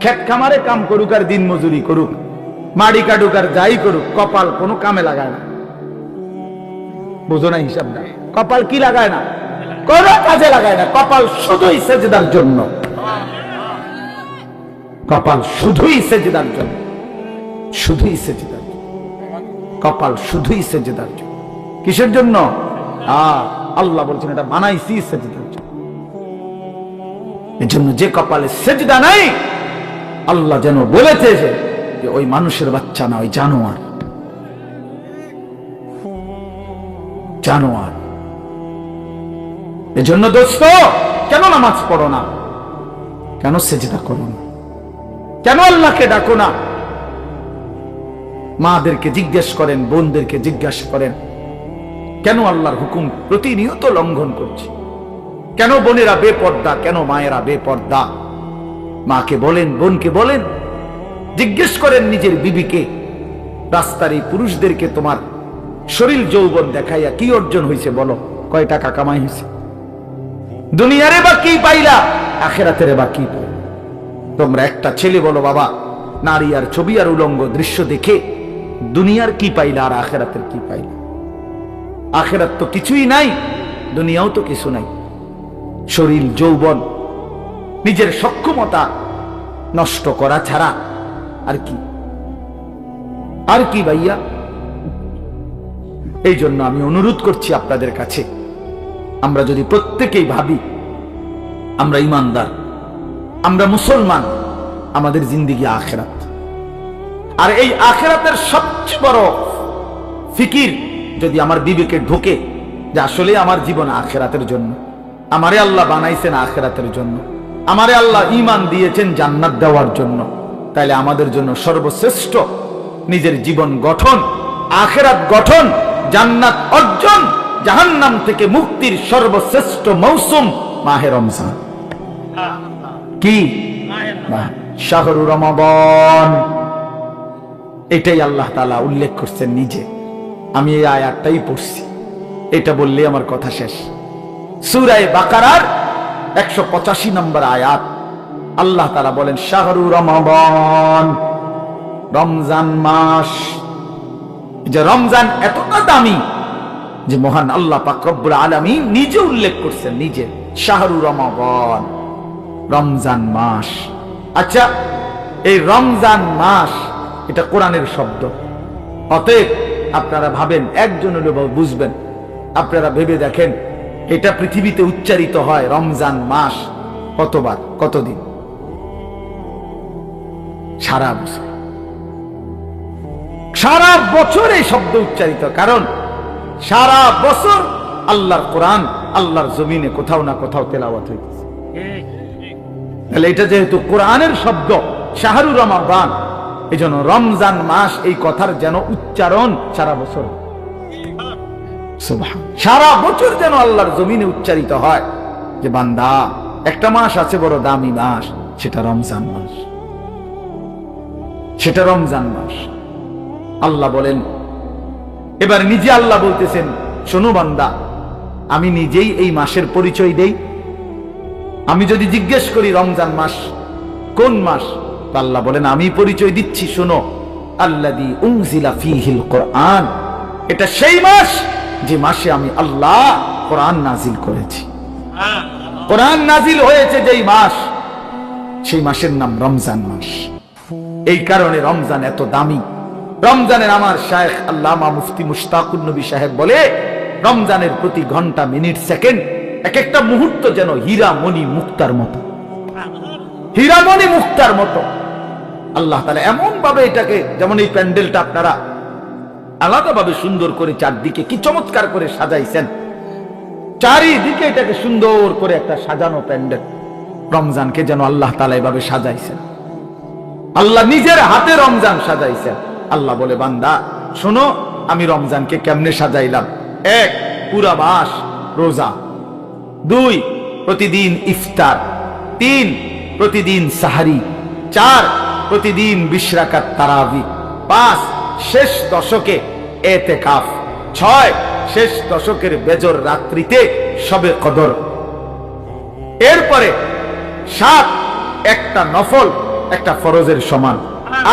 ক্ষেত খামারে কাম করুক আর দিন মজুরি করুক, মাড়ি কাটুক আর যাই করুক, কপাল কোনো কামে লাগায় না। বুঝো না হিসাবটা? কপাল কি লাগায় না? কোন কাজে লাগায় না। কপাল শুধুই সেজদার জন্য, কপাল শুধুই সেজদার জন্য, শুধুই সেজদার জন্য, কপাল শুধুই সেজদার জন্য। কিসের জন্য? আল্লাহ বলছেন এটা বানাইছি সেজদার জন্য। এজন্য যে কপালে সেজদা নাই, আল্লাহ যেন বলেছে যে ওই মানুষের বাচ্চা না, ওই জানোয়ার, জানোয়ার। এজন্য দোস্ত, কেন নামাজ পড়ো না? কেন সেজদা করো না? কেন আল্লাহকে ডাকো না? মাদেরকে জিজ্ঞেস করেন, বোনদেরকে জিজ্ঞাসা করেন, কেন আল্লাহর হুকুম প্রতিনিয়ত লঙ্ঘন করছে? কেন বোনেরা বেপর্দা? কেন মায়েরা বেপর্দা? মাকে বলেন, বোনকে বলেন, জিজ্ঞেস করেন নিজের বিবিকে, রাস্তার এই পুরুষদেরকে তোমার শরীর যৌবন দেখাইয়া কি অর্জন হয়েছে বলো? কয় টাকা কামাই হয়েছে? দুনিয়ারে বা কি পাইলা, আখিরাতের বা কি পাইলা? তোমরা একটা ছেলে বলো বাবা, নারী আর ছবি আর উলঙ্গ দৃশ্য দেখে দুনিয়ার কি পাইলা আর আখিরাতের কি পাইলা? আখিরাত তো কিছুই নাই, দুনিয়াও তো কিছু নাই। শরীর, যৌবন, নিজের সক্ষমতা নষ্ট করা ছাড়া আর কি? আর কি ভাইয়া? এই জন্য আমি অনুরোধ করছি আপনাদের কাছে, আমরা যদি প্রত্যেকেই ভাবি আমরা ইমানদার, আমরা মুসলমান, আমাদের জিন্দেগি আখিরাত, আর এই আখিরাতের সবচেয়ে বড় ফিকির যদি আমার বিবেকে ঢোকে যে আসলে আমার জীবন আখিরাতের জন্য, আমারে আল্লাহ বানাইছেন আখিরাতের জন্য, আমারে আল্লাহ ঈমান দিয়েছেন জান্নাত দেওয়ার জন্য, তাহলে আমাদের জন্য সর্বশ্রেষ্ঠ নিজের জীবন গঠন, আখিরাত গঠন, জান্নাত অর্জন, জাহান্নাম থেকে মুক্তির সর্বশ্রেষ্ঠ মৌসুম মাহে রমজান। কি? শাহরু রমাদান। এটাই আল্লাহ তাআলা উল্লেখ করছেন নিজে। আমি এই আয়াতটাই পড়ছি, এটা বললে আমার কথা শেষ। সূরা বাকারার 185 নম্বর আয়াত, আল্লাহ তাআলা বলেন শাহরু রমাদান, রমজান মাস। যে রমজান এতটা দামি যে মহান আল্লাহ পাক রব্বুল আলামিন নিজে উল্লেখ করছেন, নিজে, শাহরু রমাদান, রমজান মাস। আচ্ছা, এই রমজান মাস এটা কোরআনের শব্দ, অতএব আপনারা ভাবেন, একজন হলেও বুঝবেন, আপনারা ভেবে দেখেন এটা পৃথিবীতে উচ্চারিত হয় রমজান মাস কতবার, কতদিন? সারা বছর, সারা বছর এই শব্দ উচ্চারিত, কারণ সারা বছর আল্লাহর কোরআন আল্লাহর জমিনে কোথাও না কোথাও তেলাওয়াত হইতেছে। তাহলে এটা যেহেতু কোরআনের শব্দ শাহরু রমাদান, এই জন্য রমজান মাস এই কথার যেন উচ্চারণ সারা বছর, সারা বছর যেন আল্লাহর জমিনে উচ্চারিত হয় যে বান্দা, একটা মাস আছে বড় দামি মাস, সেটা রমজান মাস, সেটা রমজান মাস। আল্লাহ বলেন, এবার নিজে আল্লাহ বলতেছেন, শোনো বান্দা, আমি নিজেই এই মাসের পরিচয় দেই। আমি যদি জিজ্ঞেস করি রমজান মাস কোন মাস, আল্লাহ বলেন আমি পরিচয় দিচ্ছি, শোনো, আল্লাযী উনজিলা ফীহিল কোরআন, এটা সেই মাস যে মাসে আমি আল্লাহ কোরআন নাজিল করেছি। কোরআন নাজিল হয়েছে যেই মাস, সেই মাসের নাম রমজান মাস। এই কারণে রমজান এত দামি। রমজানের আমার শায়েখ আল্লামা মুফতি মুশতাকুন নবী সাহেব বলে, রমজানের প্রতি ঘন্টা, মিনিট, সেকেন্ড, এক একটা মুহূর্ত যেন হীরা মণি মুক্তার মতো, হীরা মণি মুক্তার মতো। আল্লাহ তাআলা এমন ভাবে এটাকে, যেমন এই প্যান্ডেলটা আপনারা আলাদাভাবে সুন্দর করে চারদিকে কি চমৎকার করে সাজাইছেন, চারিদিকে এটাকে সুন্দর করে একটা সাজানো প্যান্ডেল, রমজানকে যেন আল্লাহ তাআলা এভাবে সাজাইছেন, আল্লাহ নিজের হাতে রমজান সাজাইছেন। আল্লাহ বলে, বান্দা শোনো, আমি রমজানকে কেমনে সাজাইলাম। 1, পুরা মাস রোজা। 2, প্রতিদিন ইফতার। 3, প্রতিদিন সাহারি। 4, প্রতিদিন 20 রাকাত তারাবি। 5, শেষ দশকে এতেকাফ। 6, শেষ দশকের বেজর রাত্রিতে শবে কদর। এরপরে 7, একটা নফল একটা ফরজের সমান।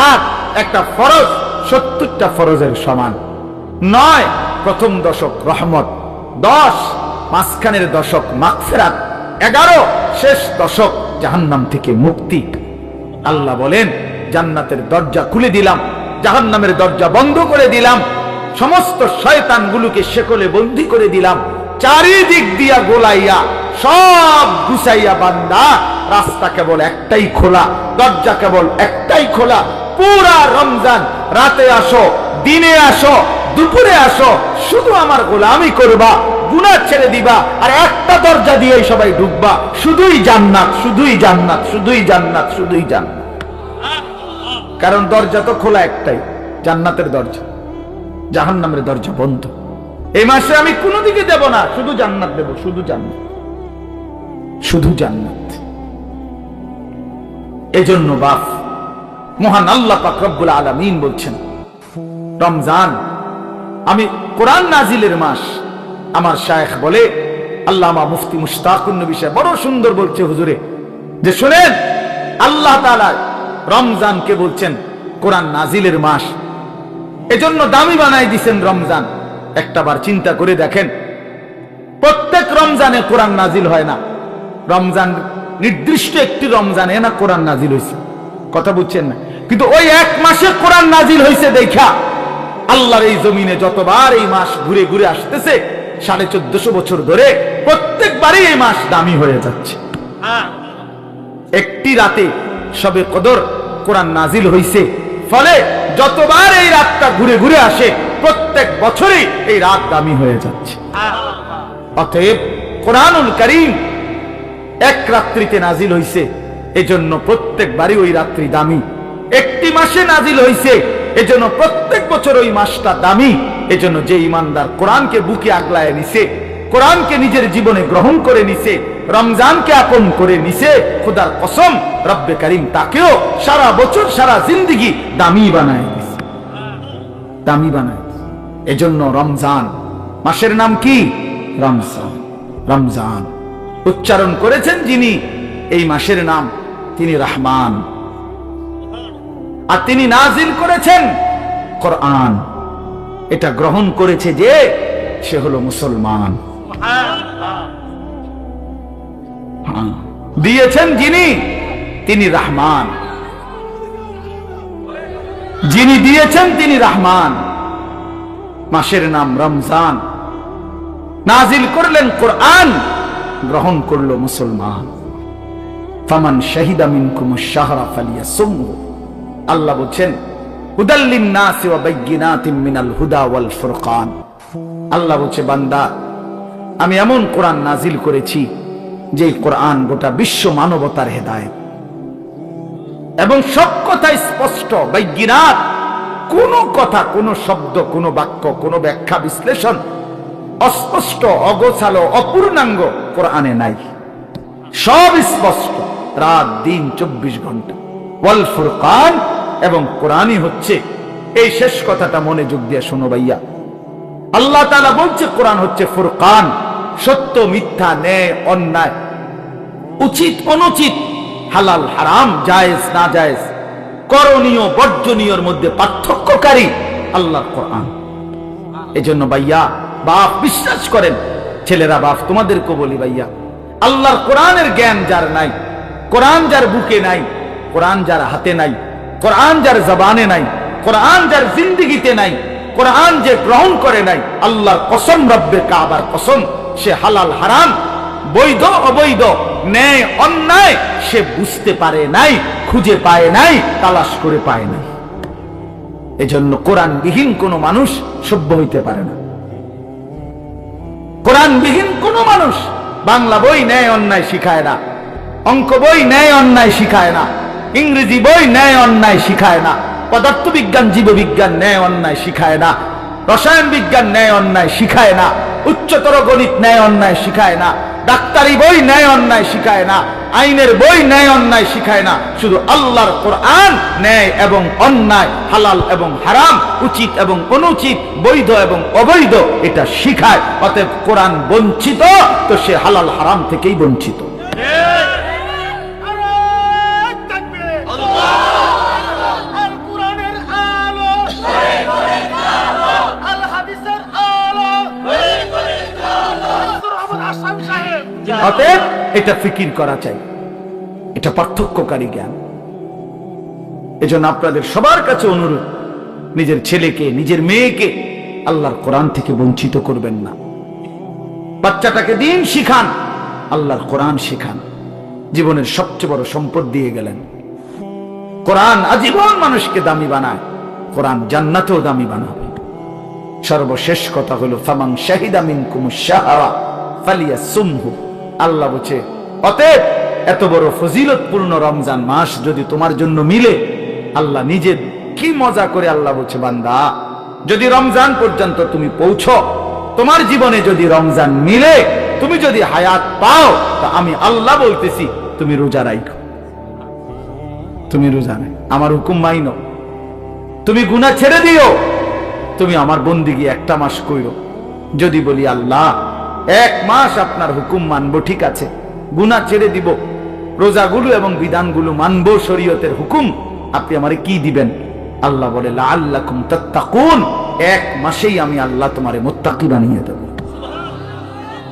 8, একটা ফরজ 70টা ফরজের সমান। 9, প্রথম দশক রহমত। 10, মাঝখানের দশক মাগফিরাত। 11, শেষ দশক জাহান্নাম থেকে মুক্তি। আল্লাহ বলেন, জান্নাতের দরজা খুলে দিলাম, জাহান্নামের দরজা বন্ধ করে দিলাম, সমস্ত শয়তানগুলোকে শেকলে বন্দী করে দিলাম, চারিদিক দিয়া গোলাইয়া সব গুছাইয়া, বান্দা রাস্তা কেবল একটাই খোলা, দরজা কেবল একটাই খোলা। পুরা রমজান রাতে আসো, দিনে আসো, দুপুরে আসো, শুধু আমার গোলামি করবা, গুনাহ ছেড়ে দিবা, আর একটা দরজা দিয়েই সবাই ঢুকবা, শুধুই জান্নাত, শুধুই জান্নাত, শুধুই জান্নাত, শুধুই জান্নাত। কারণ দরজা তো খোলা একটাই, জান্নাতের দরজা, জাহান্নামের দরজা বন্ধ। এই মাসে আমি কোনো দিকে দেব না, শুধু জান্নাত দেব, শুধু জান্নাত, শুধু জান্নাত। এজন্য বাপ মহান আল্লাহ পাক রব্বুল আলামিন বলছেন, রমজান আমি কোরআন নাজিলের মাস। আমার শায়েখ বলে, আল্লামা মুফতি মুশতাকুন নবী সাহেব বড় সুন্দর বলছে হুজুরে, যে শুনেন, আল্লাহ তাআলা রমজানকে বলছেন কোরআন নাজিলের মাস। এজন্য দামি বানাই দিছেন রমজান। একটাবার চিন্তা করে দেখেন, প্রত্যেক রমজানে কোরআন নাজিল হয় না, রমজান নির্দিষ্ট একটি রমজানে না কোরআন নাজিল হয়েছে, কথা বুঝছেন না? কিন্তু ওই এক মাসে কোরআন নাজিল হয়েছে দেখা আল্লাহর এই জমিনে যতবার এই মাস ঘুরে ঘুরে আসতেছে 1450 বছর ধরে প্রত্যেকবারই এই মাস দামি হয়ে যাচ্ছে। একটি রাতে শবে কদর কোরআন নাজিল হয়েছে, ফলে যতবার এই রাতটা ঘুরে ঘুরে আসে প্রত্যেক বছরই এই রাত দামি হয়ে যাচ্ছে। অতএব কোরআনুল কারীম এক রাত্রিতে নাজিল হইছে, এজন্য প্রত্যেকবারই ওই রাত্রি দামি। একটি মাসে নাজিল হইছে, এজন্য প্রত্যেক বছর ওই মাসটা দামি। এজন্য যে ইমানদার কোরআনকে বুকে আগলায় নিছে, কোরআনকে নিজের জীবনে গ্রহণ করে নিছে, রমজানকে আপন করে নিছে, খোদার কসম রব্বে কারীম তাকেও সারা বছর সারা জিন্দেগি দামি বানায় দিছে, দামি বানায়। এজন্য রমজান মাসের নাম কি? রমজান। রমজান উচ্চারণ করেছেন যিনি এই মাসের নাম, তিনি রহমান, আর তিনি নাজিল করেছেন কোরআন। এটা গ্রহণ করেছে যে সে হলো মুসলমান। দিয়েছেন যিনি, তিনি রহমান। যিনি দিয়েছেন তিনি রহমান। মাসের নাম রমজান, নাজিল করলেন কোরআন, গ্রহণ করলো মুসলমান। ফামান শাহিদা মিনকুমুশ শাহরা ফালিয়াসুমহু। আল্লাহ বলেন হুদাল লিন-নাসি ওয়া বাইয়িনাতিন মিনাল হুদা ওয়াল ফুরকান। আল্লাহ বলছে, বান্দা আমি এমন কোরআন নাজিল করেছি যে কোরআন গোটা বিশ্ব মানবতার হেদায়েত, এবং সব কথা স্পষ্ট, বাইয়িনাত, কোন কথা, কোন শব্দ, কোন বাক্য, কোন ব্যাখ্যা বিশ্লেষণ অস্পষ্ট, অগোছালো, অপূর্ণাঙ্গ কোরআনে নাই। সব স্পষ্ট, রাত দিন 24 ঘন্টা। ওয়াল ফুরকান, এবং কোরআনই হচ্ছে, এই শেষ কথাটা মনোযোগ দিয়ে শোনো ভাইয়া, আল্লাহ তাআলা বলছে কোরআন হচ্ছে ফুরকান, সত্য মিথ্যা, ন্যায় অন্যায়, উচিত অনুচিত, হালাল হারাম, জায়েজ না জায়েজ, করণীয় বর্জনীয়র মধ্যে পার্থক্যকারী আল্লাহর কোরআন। এজন্য ভাইয়া বাপ বিশ্বাস করেন, ছেলেরা বাপ তোমাদেরকে বলি ভাইয়া, আল্লাহর কোরআনের জ্ঞান যার নাই, কোরআন যার বুকে নাই, কোরআন যার হাতে নাই, কোরআন যার জবানে নাই, কোরআন যার জিন্দেগিতে নাই, কোরআন যে গ্রহণ করে নাই, আল্লাহর কসম, রব্বে কাবার কসম, সে হালাল হারাম, বৈধ অবৈধ, ন্যায় অন্যায় সে বুঝতে পারে নাই, খুঁজে পায় নাই, তালাশ করে পায় নাই। এজন্য কোরআনবিহীন কোনো মানুষ সভ্য হইতে পারে না। কোরআনবিহীন কোনো মানুষ বাংলা বই ন্যায় অন্যায় শিখায় না, অঙ্ক বই ন্যায় অন্যায় শিখায় না, ইংরেজি বই ন্যায় অন্যায় শিখায় না, পদার্থবিজ্ঞান জীববিজ্ঞান ন্যায় অন্যায় শিখায় না, রসায়ন বিজ্ঞান ন্যায় অন্যায় শিখায় না, উচ্চতর গণিত ন্যায় অন্যায় শিখায় না, ডাক্তারি বই ন্যায় অন্যায় শিখায় না, আইনের বই ন্যায় অন্যায় শিখায় না। শুধু আল্লাহর কোরআন ন্যায় এবং অন্যায়, হালাল এবং হারাম, উচিত এবং অনুচিত, বৈধ এবং অবৈধ এটা শিখায়। অতএব কোরআন বঞ্চিত তো সে হালাল হারাম থেকেই বঞ্চিত। অতএব এটা ফিকির করা চাই, এটা পার্থক্যকারী জ্ঞান। এজন্য আপনাদের সবার কাছে অনুরোধ, নিজের ছেলেকে, নিজের মেয়েকে আল্লাহর কোরআন থেকে বঞ্চিত করবেন না। বাচ্চাটাকে দিন শিখান, আল্লাহর কোরআন শিখান। জীবনের সবচেয়ে বড় সম্পদ দিয়ে গেলেন। কোরআন আজীবন মানুষকে দামি বানায়, কোরআন জান্নাতেও দামি বানাবে। সর্বশেষ কথা হলো ফামান শাহিদা মিনকুমুশ শাহরা ফালিয়াসুমহু। আল্লাহ বলছে, অতএব এত বড় ফজিলতপূর্ণ রমজান মাস যদি তোমার জন্য মিলে, আল্লাহ নিজে কি মজা করে আল্লাহ বলছে, বান্দা যদি রমজান পর্যন্ত তুমি পৌঁছো, তোমার জীবনে যদি রমজান মিলে, তুমি যদি হায়াত পাও, তা আমি আল্লাহ বলতেছি তুমি রোজা রাখো, তুমি রোজা নাই, আমার হুকুম মাইনো, তুমি গুনাহ ছেড়ে দিও, তুমি আমার বন্দেগী একটা মাস কইরো। যদি বলি আল্লাহ 1 মাস আপনার হুকুম মানবো, ঠিক আছে, গুনাহ ছেড়ে দিব, রোজাগুলো এবং বিধানগুলো মানবো, শরীয়তের হুকুম, আপনি আমারে কি দিবেন? আল্লাহ বলে লাআল্লাকুম তাত্তাকুন, এক মাসেই আমি আল্লাহ তোমারে মুত্তাকি বানিয়ে দেব।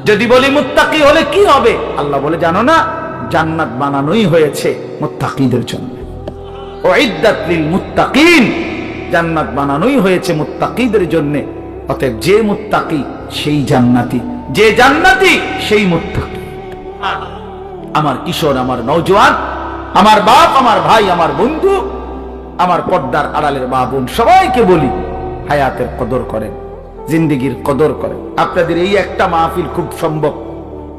যদি বলি মুত্তাকি হলে কি হবে, আল্লাহ বলে জানো না, জান্নাত বানানোই হয়েছে মুত্তাকিদের জন্য। উইদ্দাত লিল মুত্তাকিন, জান্নাত বানানোই হয়েছে মুত্তাকিদের জন্য। অতএব যে মুত্তাকি সেই জান্নাতি, যে জান্নাতি সেই মুত্তাকি। আমার কিশোর, আমার নওজোয়ান, আমার বাপ, আমার ভাই, আমার বন্ধু, আমার পর্দার আড়ালের মা বোন, সবাইকে বলি হায়াতের কদর করেন, জিন্দেগির কদর করেন। আপনাদের এই একটা মাহফিল খুব সম্ভব,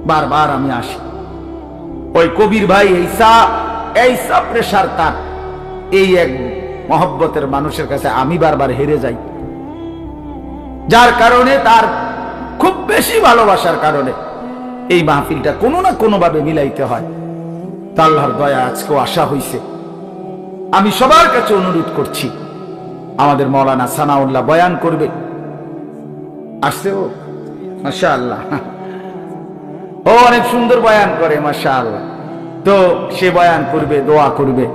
বারবার আমি আসি। ওই কবির ভাই এইসা প্রেশার তার, এই এক মহব্বতের মানুষের কাছে আমি বারবার হেরে যাই, যার কারণে তার খুব বেশি ভালোবাসার কারণে এই মাহফিলটা কোনো না কোনো ভাবে মিলাইতে হয়। তা আল্লাহর দয়া আজকেও আসা হইছে। আমি সবার কাছে অনুরোধ করছি, আমাদের মাওলানা সানাউল্লাহ বয়ান করবে, আসছে ও মাশাআল্লাহ, ও অনেক সুন্দর বয়ান করে মাশাআল্লাহ। তো সে বয়ান করবে, দোয়া করবে।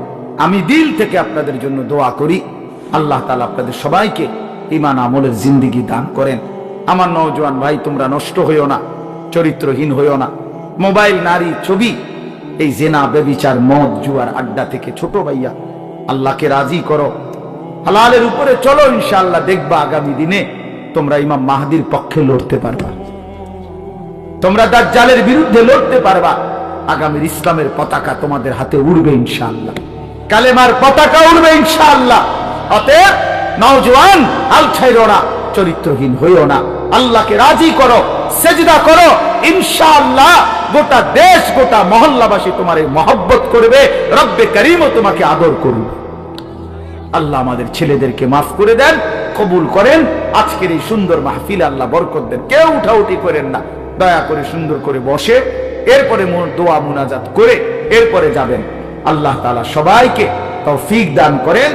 আমি দিল থেকে আপনাদের জন্য দোয়া করি, আল্লাহ তাআলা আপনাদের সবাইকে ঈমান আমলের জিন্দেগি দান করেন। আমার নওজোয়ান ভাই, তোমরা নষ্ট হইও না, চরিত্রহীন হইও না। মোবাইল, নারী, ছবি, এই জেনা, ব্যভিচার, মদ, জুয়ার আড্ডা থেকে ছোট ভাইয়া আল্লাহকে রাজি করো, হালালের উপরে চলো। ইনশাআল্লাহ দেখবা আগামী দিনে তোমরা ইমাম মাহদির পক্ষে লড়তে পারবা, তোমরা দাজ্জালের বিরুদ্ধে লড়তে পারবা। আগামীর ইসলামের পতাকা তোমাদের হাতে উড়বে ইনশাআল্লাহ, কালেমার পতাকা উড়বে ইনশাআল্লাহ। অতএব নওজোয়ান, হাল ছাইরো না, চরিত্রহীন হইও না, আল্লাহকে রাজি করো, সেজদা করো। ইনশাআল্লাহ গোটা দেশ, গোটা মহল্লাবাসী তোমারে মহব্বত করবে, রব্বে করিমও তোমাকে আদর করবে। আল্লাহ আমাদের ছেলেদেরকে মাফ করে দেন, কবুল করেন। আজকের এই সুন্দর মাহফিলে আল্লাহ বরকত দেন। কেউ উঠাউঠি করেন না, দয়া করে সুন্দর করে বসে এরপরে দোয়া মুনাজাত করে এরপরে যাবেন। আল্লাহ তাআলা সবাইকে তৌফিক দান করেন।